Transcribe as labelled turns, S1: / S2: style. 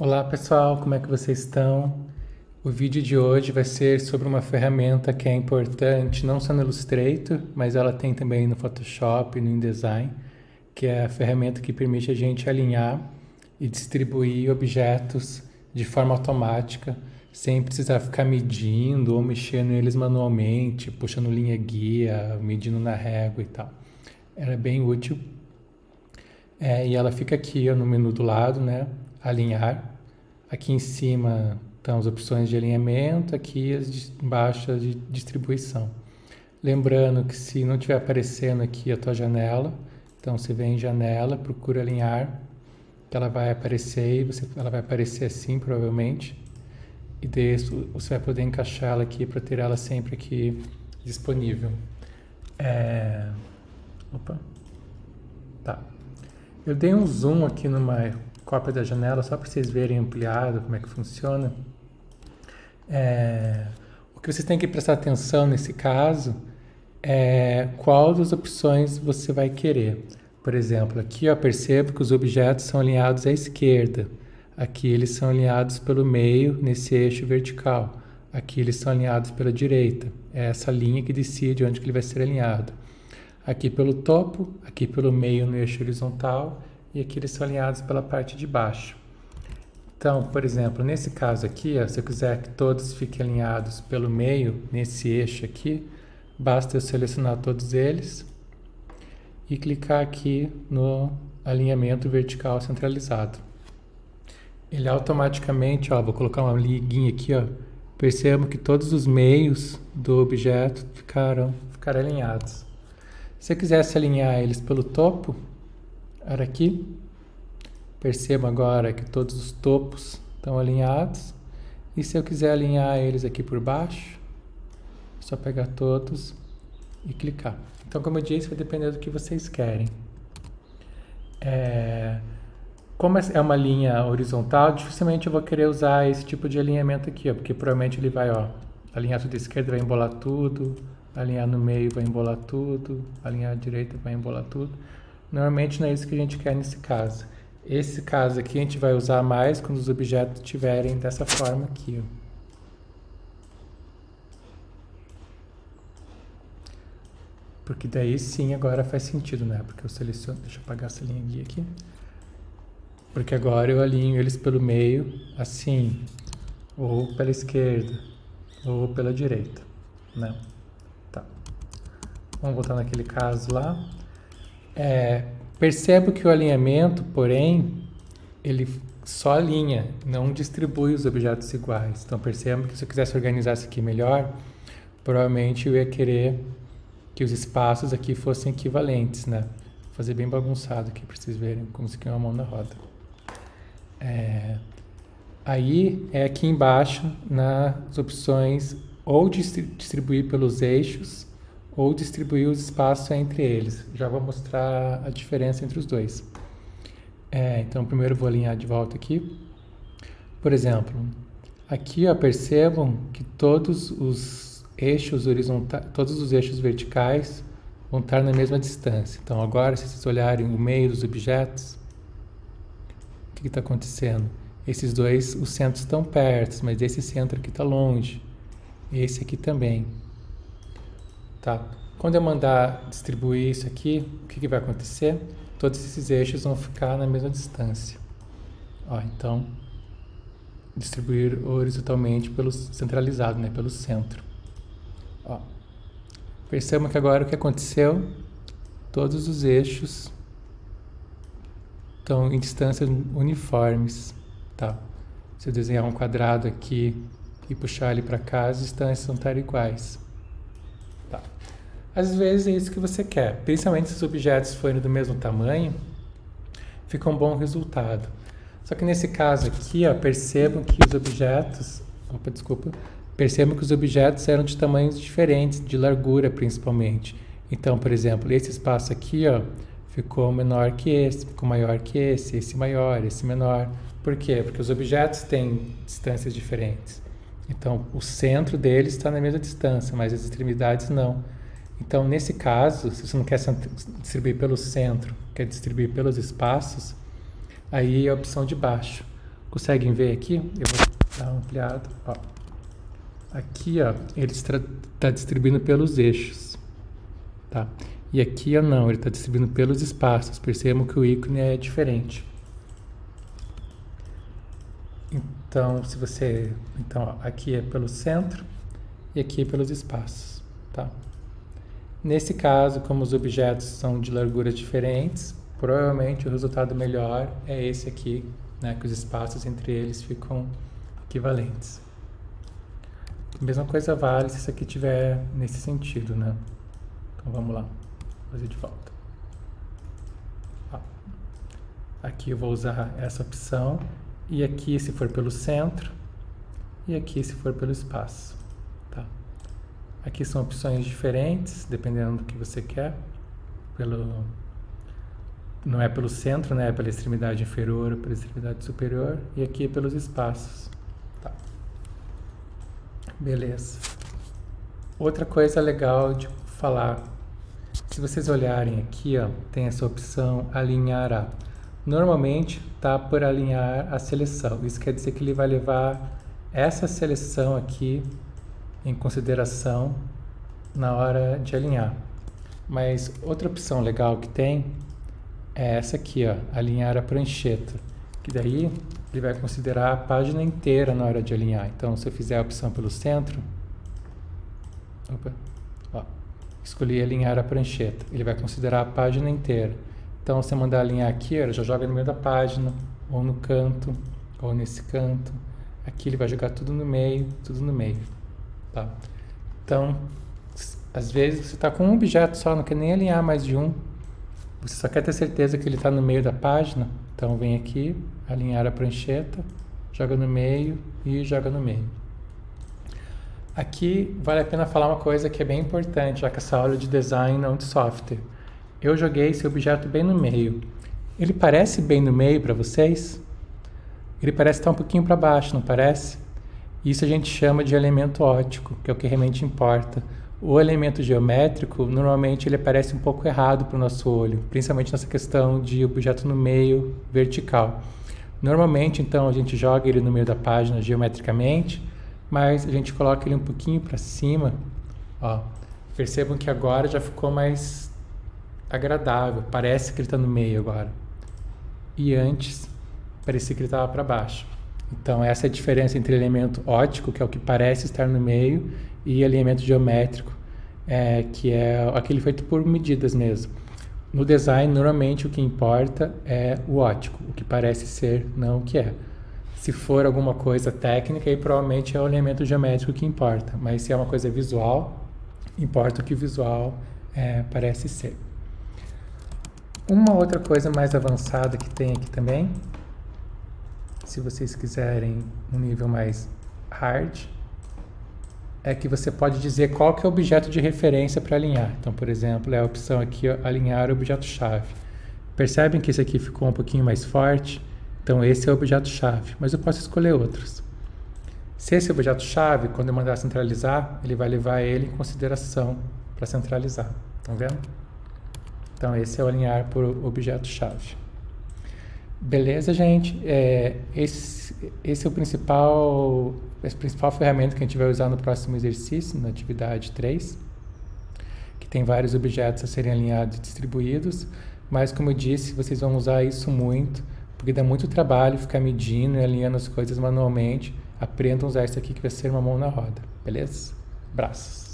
S1: Olá pessoal, como é que vocês estão? O vídeo de hoje vai ser sobre uma ferramenta que é importante não só no Illustrator, mas ela tem também no Photoshop e no InDesign, que é a ferramenta que permite a gente alinhar e distribuir objetos de forma automática, sem precisar ficar medindo ou mexendo neles manualmente, puxando linha guia, medindo na régua e tal. Ela é bem útil. E ela fica aqui ó, no menu do lado, né? Alinhar. Aqui em cima estão as opções de alinhamento, aqui as embaixo as de distribuição. Lembrando que se não estiver aparecendo aqui a tua janela, então você vem em janela, procura alinhar, que ela vai aparecer e ela vai aparecer assim provavelmente. E daí você vai poder encaixar ela aqui para ter ela sempre aqui disponível. Opa. Tá. Eu dei um zoom aqui numa cópia da janela só para vocês verem ampliado como é que funciona. O que vocês têm que prestar atenção nesse caso é qual das opções você vai querer. Por exemplo, aqui eu percebo que os objetos são alinhados à esquerda. Aqui eles são alinhados pelo meio nesse eixo vertical. Aqui eles são alinhados pela direita. É essa linha que decide onde que ele vai ser alinhado. Aqui pelo topo, aqui pelo meio no eixo horizontal e aqui eles são alinhados pela parte de baixo. Então, por exemplo, nesse caso aqui, ó, se eu quiser que todos fiquem alinhados pelo meio, nesse eixo aqui, basta eu selecionar todos eles e clicar aqui no alinhamento vertical centralizado. Ele automaticamente, ó, vou colocar uma liguinha aqui, ó, percebam que todos os meios do objeto ficaram alinhados. Se eu quisesse alinhar eles pelo topo, era aqui. Perceba agora que todos os topos estão alinhados. E se eu quiser alinhar eles aqui por baixo, é só pegar todos e clicar. Então, como eu disse, vai depender do que vocês querem. Como é uma linha horizontal, dificilmente eu vou querer usar esse tipo de alinhamento aqui, ó, porque provavelmente ele vai, ó, alinhar tudo à esquerda, vai embolar tudo. Alinhar no meio vai embolar tudo, alinhar à direita vai embolar tudo. Normalmente não é isso que a gente quer nesse caso. Esse caso aqui a gente vai usar mais quando os objetos estiverem dessa forma aqui. Ó. Porque daí sim agora faz sentido, né? Porque eu seleciono, deixa eu apagar essa linha guia aqui. Porque agora eu alinho eles pelo meio, assim, ou pela esquerda, ou pela direita, né? Tá. Vamos voltar naquele caso lá. Percebo que o alinhamento, porém, ele só alinha, não distribui os objetos iguais. Então percebo que se eu quisesse organizar isso aqui melhor, provavelmente eu ia querer que os espaços aqui fossem equivalentes, né? Vou fazer bem bagunçado aqui para vocês verem como se aqui é uma mão na roda. Aí é aqui embaixo nas opções ou distribuir pelos eixos ou distribuir os espaços entre eles. Já vou mostrar a diferença entre os dois. Então, primeiro eu vou alinhar de volta aqui. Por exemplo, aqui ó, percebam que todos os eixos horizontais, todos os eixos verticais vão estar na mesma distância. Então, agora, se vocês olharem o meio dos objetos, o que está acontecendo? Esses dois, os centros estão perto, mas esse centro aqui está longe. Esse aqui também. Tá? Quando eu mandar distribuir isso aqui, o que vai acontecer? Todos esses eixos vão ficar na mesma distância. Ó, então, distribuir horizontalmente pelo centralizado, né? Pelo centro. Ó. Percebam que agora o que aconteceu? Todos os eixos estão em distâncias uniformes. Tá? Se eu desenhar um quadrado aqui e puxar ele para cá, as distâncias vão estar iguais. Tá. Às vezes é isso que você quer, principalmente se os objetos forem do mesmo tamanho, fica um bom resultado. Só que nesse caso aqui, ó, percebam que os objetos, percebam que os objetos eram de tamanhos diferentes, de largura principalmente. Então, por exemplo, esse espaço aqui, ó, ficou menor que esse, ficou maior que esse maior, esse menor. Por quê? Porque os objetos têm distâncias diferentes. Então, o centro deles está na mesma distância, mas as extremidades não. Então, nesse caso, se você não quer distribuir pelo centro, quer distribuir pelos espaços, aí é a opção de baixo. Conseguem ver aqui? Eu vou dar um ampliado. Ó. Aqui, ó, ele está distribuindo pelos eixos, tá? E aqui, ó, não, ele está distribuindo pelos espaços. Percebam que o ícone é diferente. Então, então, ó, aqui é pelo centro e aqui é pelos espaços, tá? Nesse caso, como os objetos são de larguras diferentes, provavelmente o resultado melhor é esse aqui, né, que os espaços entre eles ficam equivalentes. A mesma coisa vale se isso aqui tiver nesse sentido, né? Então vamos lá, vou fazer de volta. Ó. Aqui eu vou usar essa opção, e aqui se for pelo centro, e aqui se for pelo espaço, tá? Aqui são opções diferentes, dependendo do que você quer. Não é pelo centro, né? É pela extremidade inferior ou pela extremidade superior. E aqui é pelos espaços. Tá. Beleza. Outra coisa legal de falar. Se vocês olharem aqui, ó, tem essa opção alinhar a. Normalmente tá por alinhar a seleção. Isso quer dizer que ele vai levar essa seleção aqui em consideração na hora de alinhar. Mas outra opção legal que tem é essa aqui, ó, alinhar a prancheta, que daí ele vai considerar a página inteira na hora de alinhar. Então, se eu fizer a opção pelo centro, ó, escolhi alinhar a prancheta, ele vai considerar a página inteira. Então, se eu mandar alinhar aqui, ele já joga no meio da página, ou no canto, ou nesse canto. Aqui ele vai jogar tudo no meio, tá? Então, às vezes você está com um objeto só, não quer nem alinhar mais de um. Você só quer ter certeza que ele está no meio da página. Então, vem aqui, alinhar a prancheta, joga no meio e joga no meio. Aqui vale a pena falar uma coisa que é bem importante, já que essa aula é de design, não de software. Eu joguei esse objeto bem no meio. Ele parece bem no meio para vocês? Ele parece estar um pouquinho para baixo, não parece? Isso a gente chama de elemento óptico, que é o que realmente importa. O elemento geométrico, normalmente ele aparece um pouco errado para o nosso olho, principalmente nessa questão de objeto no meio vertical. Normalmente, então, a gente joga ele no meio da página geometricamente, mas a gente coloca ele um pouquinho para cima. Ó. Percebam que agora já ficou mais agradável, parece que ele está no meio agora. E antes, parecia que ele estava para baixo. Então, essa é a diferença entre elemento óptico, que é o que parece estar no meio, e elemento geométrico, que é aquele feito por medidas mesmo. No design, normalmente, o que importa é o óptico, o que parece ser, não o que é. Se for alguma coisa técnica, aí provavelmente é o elemento geométrico que importa. Mas se é uma coisa visual, importa o que o visual parece ser. Uma outra coisa mais avançada que tem aqui também, se vocês quiserem um nível mais hard, é que você pode dizer qual que é o objeto de referência para alinhar. Então, por exemplo, é a opção aqui, ó, alinhar o objeto-chave. Percebem que esse aqui ficou um pouquinho mais forte? Então, esse é o objeto-chave, mas eu posso escolher outros. Se esse objeto-chave, quando eu mandar centralizar, ele vai levar ele em consideração para centralizar. Estão vendo? Então, esse é o alinhar por objeto-chave. Beleza, gente? Esse é a principal ferramenta que a gente vai usar no próximo exercício, na atividade 3, que tem vários objetos a serem alinhados e distribuídos, mas, como eu disse, vocês vão usar isso muito, porque dá muito trabalho ficar medindo e alinhando as coisas manualmente. Aprendam a usar isso aqui que vai ser uma mão na roda. Beleza? Abraços!